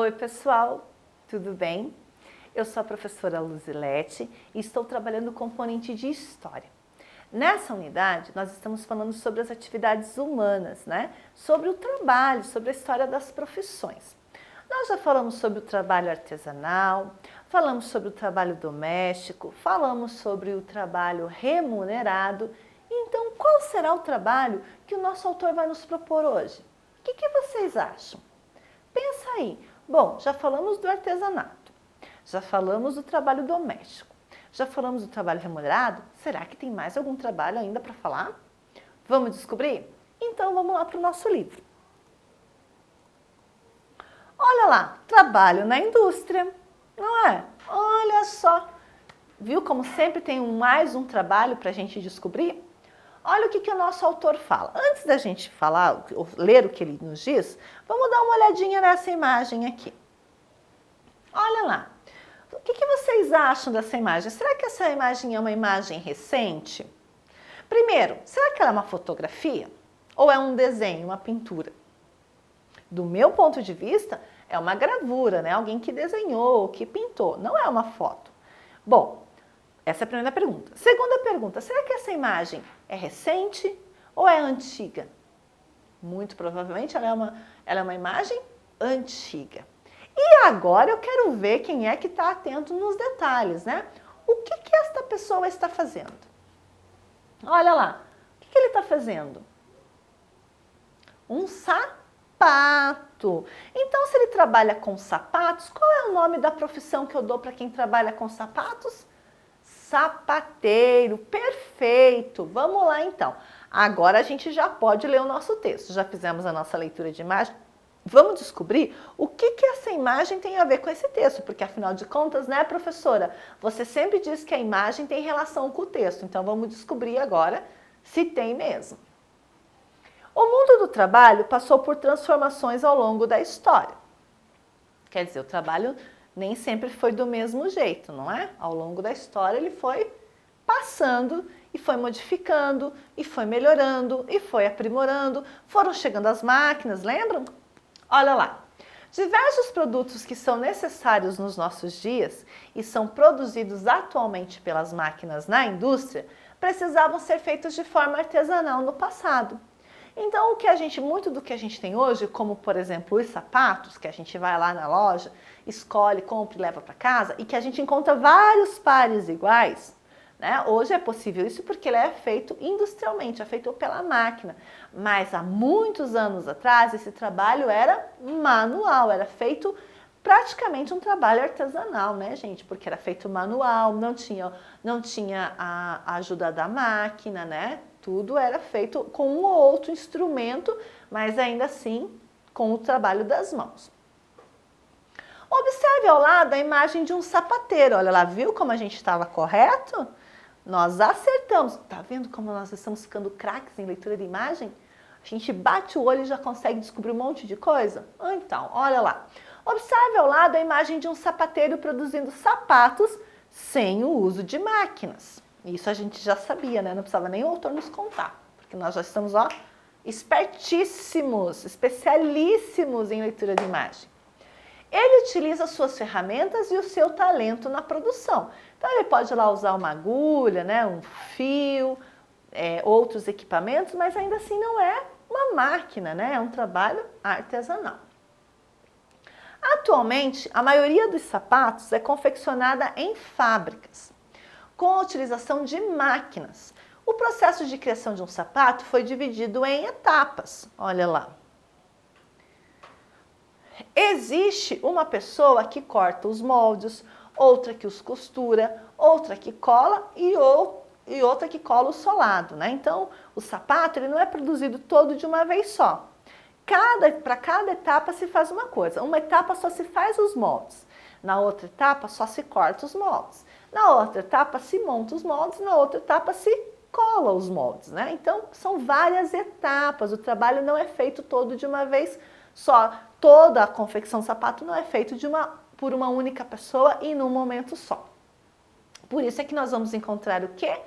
Oi pessoal, tudo bem? Eu sou a professora Luzilete e estou trabalhando o componente de História. Nessa unidade nós estamos falando sobre as atividades humanas, né? Sobre o trabalho, sobre a história das profissões. Nós já falamos sobre o trabalho artesanal, falamos sobre o trabalho doméstico, falamos sobre o trabalho remunerado. Então, qual será o trabalho que o nosso autor vai nos propor hoje? O que vocês acham? Pensa aí. Bom, já falamos do artesanato, já falamos do trabalho doméstico, já falamos do trabalho remunerado. Será que tem mais algum trabalho ainda para falar? Vamos descobrir? Então vamos lá para o nosso livro. Olha lá, trabalho na indústria, não é? Olha só, viu como sempre tem mais um trabalho para a gente descobrir? Olha o que o nosso autor fala. Antes da gente falar, ler o que ele nos diz, vamos dar uma olhadinha nessa imagem aqui. Olha lá. O que vocês acham dessa imagem? Será que essa imagem é uma imagem recente? Primeiro, será que ela é uma fotografia? Ou é um desenho, uma pintura? Do meu ponto de vista, é uma gravura, né? Alguém que desenhou, que pintou. Não é uma foto. Bom, essa é a primeira pergunta. Segunda pergunta, será que essa imagem é recente ou é antiga? Muito provavelmente ela é uma imagem antiga. E agora eu quero ver quem é que está atento nos detalhes, né? O que esta pessoa está fazendo? Olha lá, o que ele está fazendo? Um sapato. Então, se ele trabalha com sapatos, qual é o nome da profissão que eu dou para quem trabalha com sapatos? Sapateiro, perfeito. Vamos lá então. Agora a gente já pode ler o nosso texto. Já fizemos a nossa leitura de imagem. Vamos descobrir o que essa imagem tem a ver com esse texto, porque afinal de contas, né, professora? Você sempre diz que a imagem tem relação com o texto, então vamos descobrir agora se tem mesmo. O mundo do trabalho passou por transformações ao longo da história. Quer dizer, o trabalho nem sempre foi do mesmo jeito, não é? Ao longo da história ele foi passando e foi modificando, e foi melhorando, e foi aprimorando. Foram chegando as máquinas, lembram? Olha lá, diversos produtos que são necessários nos nossos dias e são produzidos atualmente pelas máquinas na indústria precisavam ser feitos de forma artesanal no passado. Então, muito do que a gente tem hoje, como por exemplo os sapatos, que a gente vai lá na loja, escolhe, compra e leva para casa, e que a gente encontra vários pares iguais, né? Hoje é possível isso porque ele é feito industrialmente, é feito pela máquina. Mas há muitos anos atrás esse trabalho era manual, era feito praticamente um trabalho artesanal, né, gente? Porque era feito manual, não tinha a ajuda da máquina, né? Tudo era feito com um ou outro instrumento, mas ainda assim com o trabalho das mãos. Observe ao lado a imagem de um sapateiro. Olha lá, viu como a gente estava correto? Nós acertamos. Tá vendo como nós estamos ficando craques em leitura de imagem? A gente bate o olho e já consegue descobrir um monte de coisa? Então, olha lá. Observe ao lado a imagem de um sapateiro produzindo sapatos sem o uso de máquinas. Isso a gente já sabia, né? Não precisava nem o autor nos contar, porque nós já estamos, ó, espertíssimos, especialíssimos em leitura de imagem. Ele utiliza suas ferramentas e o seu talento na produção. Então, ele pode lá usar uma agulha, né, um fio, outros equipamentos, mas ainda assim não é uma máquina, né? É um trabalho artesanal. Atualmente, a maioria dos sapatos é confeccionada em fábricas, com a utilização de máquinas. O processo de criação de um sapato foi dividido em etapas. Olha lá. Existe uma pessoa que corta os moldes, outra que os costura, outra que cola e outra que cola o solado, né? Então, o sapato ele não é produzido todo de uma vez só. Para cada etapa se faz uma coisa. Uma etapa só se faz os moldes. Na outra etapa só se corta os moldes. Na outra etapa se monta os moldes. Na outra etapa se cola os moldes, né? Então, são várias etapas. O trabalho não é feito todo de uma vez só. Toda a confecção do sapato não é feita por uma única pessoa e num momento só. Por isso é que nós vamos encontrar o quê?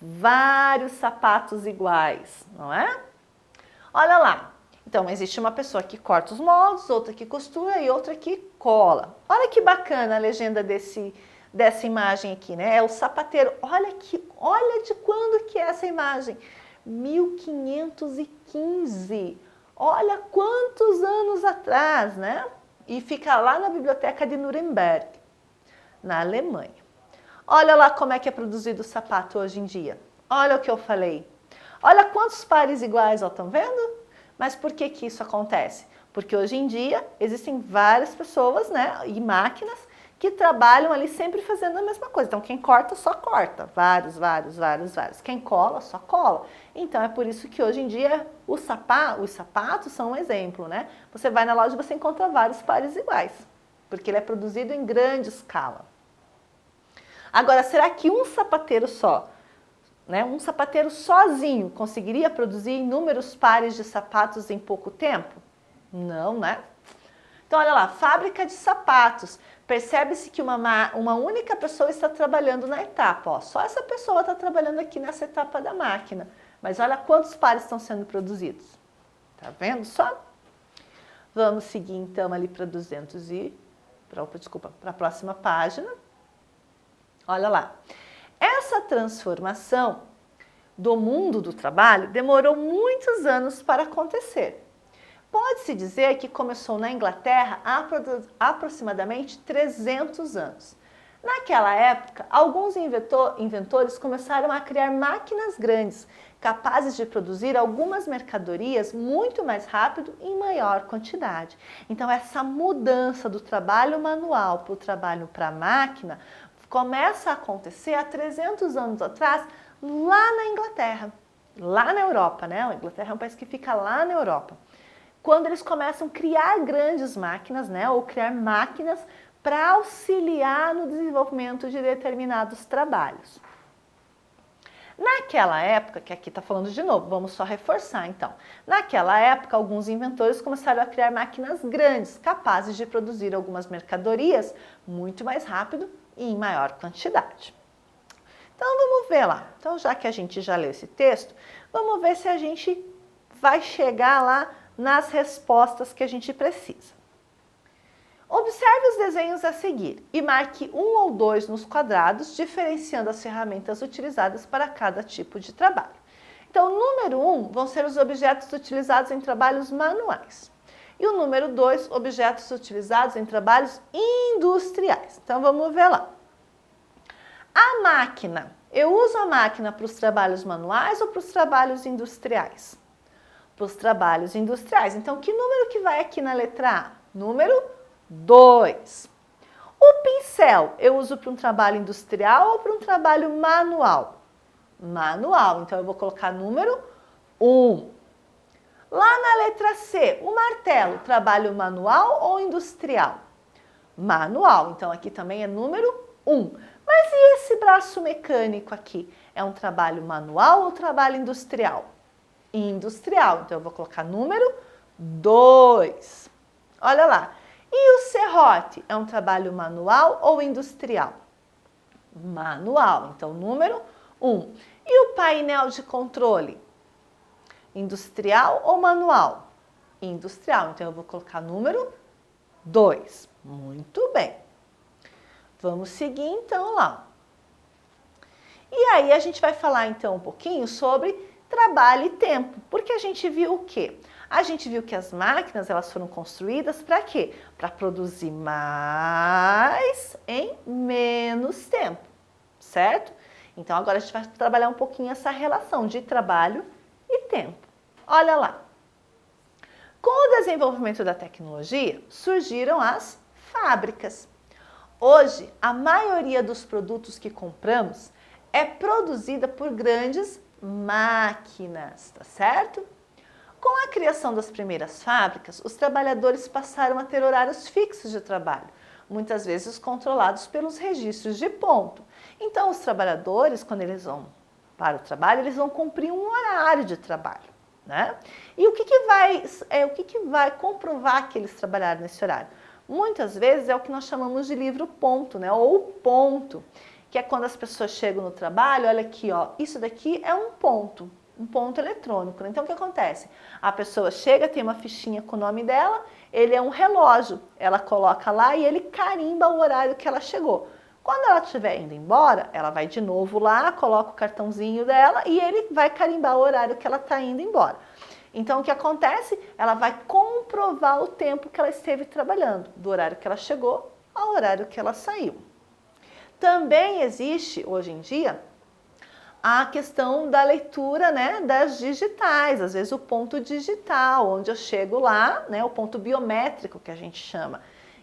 Vários sapatos iguais, não é? Olha lá. Então, existe uma pessoa que corta os moldes, outra que costura e outra que cola. Olha que bacana a legenda dessa imagem aqui, né? É o sapateiro. Olha de quando que é essa imagem? 1515. Olha quantos anos atrás, né? E fica lá na biblioteca de Nuremberg, na Alemanha. Olha lá como é que é produzido o sapato hoje em dia. Olha o que eu falei. Olha quantos pares iguais, ó, estão vendo? Mas por que que isso acontece? Porque hoje em dia existem várias pessoas, né, e máquinas que trabalham ali sempre fazendo a mesma coisa. Então quem corta, só corta. Vários. Quem cola, só cola. Então é por isso que hoje em dia os sapatos são um exemplo, né? Você vai na loja e você encontra vários pares iguais, porque ele é produzido em grande escala. Agora, será que um sapateiro só, né, um sapateiro sozinho conseguiria produzir inúmeros pares de sapatos em pouco tempo? Não, né? Então, olha lá, fábrica de sapatos. Percebe-se que uma única pessoa está trabalhando na etapa. Ó. Só essa pessoa está trabalhando aqui nessa etapa da máquina. Mas olha quantos pares estão sendo produzidos. Tá vendo só? Vamos seguir então ali para para a próxima página. Olha lá. Essa transformação do mundo do trabalho demorou muitos anos para acontecer. Pode-se dizer que começou na Inglaterra há aproximadamente 300 anos. Naquela época, alguns inventores começaram a criar máquinas grandes, capazes de produzir algumas mercadorias muito mais rápido e em maior quantidade. Então, essa mudança do trabalho manual para o trabalho para a máquina começa a acontecer há 300 anos atrás, lá na Inglaterra, lá na Europa, né? A Inglaterra é um país que fica lá na Europa. Quando eles começam a criar grandes máquinas, né? Ou criar máquinas para auxiliar no desenvolvimento de determinados trabalhos. Naquela época, que aqui está falando de novo, vamos só reforçar então. Naquela época, alguns inventores começaram a criar máquinas grandes, capazes de produzir algumas mercadorias muito mais rápido e em maior quantidade. Então vamos ver lá. Então, já que a gente já leu esse texto, vamos ver se a gente vai chegar lá nas respostas que a gente precisa. Observe os desenhos a seguir e marque 1 ou 2 nos quadrados, diferenciando as ferramentas utilizadas para cada tipo de trabalho. Então, o número 1 vão ser os objetos utilizados em trabalhos manuais. E o número 2, objetos utilizados em trabalhos industriais. Então, vamos ver lá. A máquina. Eu uso a máquina para os trabalhos manuais ou para os trabalhos industriais? Para os trabalhos industriais. Então, que número que vai aqui na letra A? Número 2. O pincel, eu uso para um trabalho industrial ou para um trabalho manual? Manual. Então, eu vou colocar número 1. Lá na letra C, o martelo, trabalho manual ou industrial? Manual. Então, aqui também é número 1. Mas e esse braço mecânico aqui? É um trabalho manual ou trabalho industrial? Industrial. Então, eu vou colocar número 2. Olha lá. E o serrote? É um trabalho manual ou industrial? Manual. Então, número 1. E o painel de controle? Industrial ou manual? Industrial. Então, eu vou colocar número 2. Muito bem. Vamos seguir então lá. E aí a gente vai falar então um pouquinho sobre trabalho e tempo, porque a gente viu o quê? A gente viu que as máquinas elas foram construídas para quê? Para produzir mais em menos tempo, certo? Então agora a gente vai trabalhar um pouquinho essa relação de trabalho e tempo. Olha lá. Com o desenvolvimento da tecnologia, surgiram as fábricas. Hoje, a maioria dos produtos que compramos é produzida por grandes máquinas, tá certo? Com a criação das primeiras fábricas, os trabalhadores passaram a ter horários fixos de trabalho, muitas vezes controlados pelos registros de ponto. Então, os trabalhadores, quando eles vão para o trabalho, eles vão cumprir um horário de trabalho, né? E o que vai comprovar que eles trabalharam nesse horário? Muitas vezes é o que nós chamamos de livro ponto, né? Ou ponto, que é quando as pessoas chegam no trabalho, olha aqui, ó, isso daqui é um ponto. um ponto eletrônico, né? Então o que acontece? A pessoa chega, tem uma fichinha com o nome dela, ele é um relógio, ela coloca lá e ele carimba o horário que ela chegou. Quando ela estiver indo embora, ela vai de novo lá, coloca o cartãozinho dela e ele vai carimbar o horário que ela está indo embora. Então, o que acontece? Ela vai comprovar o tempo que ela esteve trabalhando, do horário que ela chegou ao horário que ela saiu. Também existe, hoje em dia, a questão da leitura, né, das digitais, às vezes o ponto digital, onde eu chego lá, né, o ponto biométrico que a gente chama,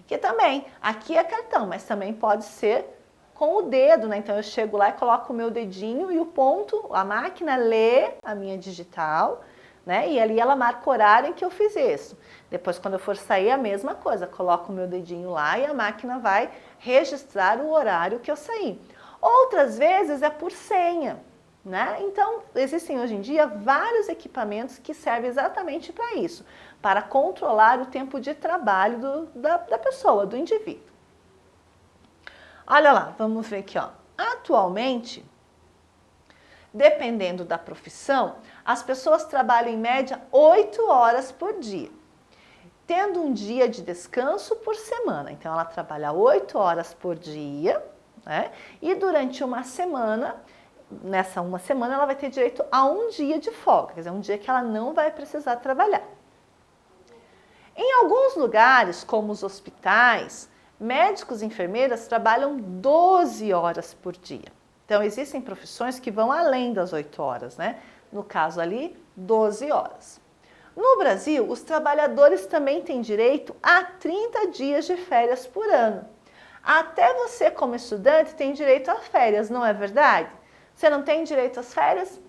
que também, aqui é cartão, mas também pode ser com o dedo, né? Então eu chego lá e coloco o meu dedinho e o ponto, a máquina lê a minha digital, né? E ali ela marca o horário em que eu fiz isso. Depois, quando eu for sair, a mesma coisa, coloco o meu dedinho lá e a máquina vai registrar o horário que eu saí. Outras vezes é por senha, né? Então, existem hoje em dia vários equipamentos que servem exatamente para isso, para controlar o tempo de trabalho da pessoa, do indivíduo. Olha lá, vamos ver aqui, ó. Atualmente, dependendo da profissão, as pessoas trabalham em média 8 horas por dia, tendo um dia de descanso por semana. Então, ela trabalha 8 horas por dia, né? E durante uma semana, nessa uma semana, ela vai ter direito a um dia de folga, quer dizer, um dia que ela não vai precisar trabalhar. Em alguns lugares, como os hospitais, médicos e enfermeiras trabalham 12 horas por dia. Então, existem profissões que vão além das 8 horas, né? No caso ali, 12 horas. No Brasil, os trabalhadores também têm direito a 30 dias de férias por ano. Até você, como estudante, tem direito a férias, não é verdade? Você não tem direito às férias?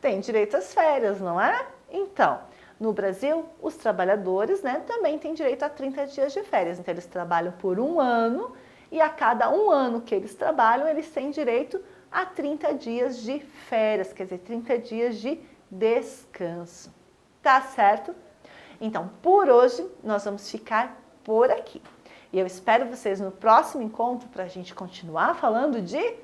Tem direito às férias, não é? Então, no Brasil, os trabalhadores, né, também têm direito a 30 dias de férias. Então, eles trabalham por um ano e a cada um ano que eles trabalham, eles têm direito a 30 dias de férias, quer dizer, 30 dias de descanso. Tá certo? Então, por hoje, nós vamos ficar por aqui. E eu espero vocês no próximo encontro para a gente continuar falando de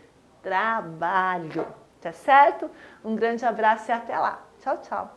trabalho. Tá certo? Um grande abraço e até lá. Tchau, tchau.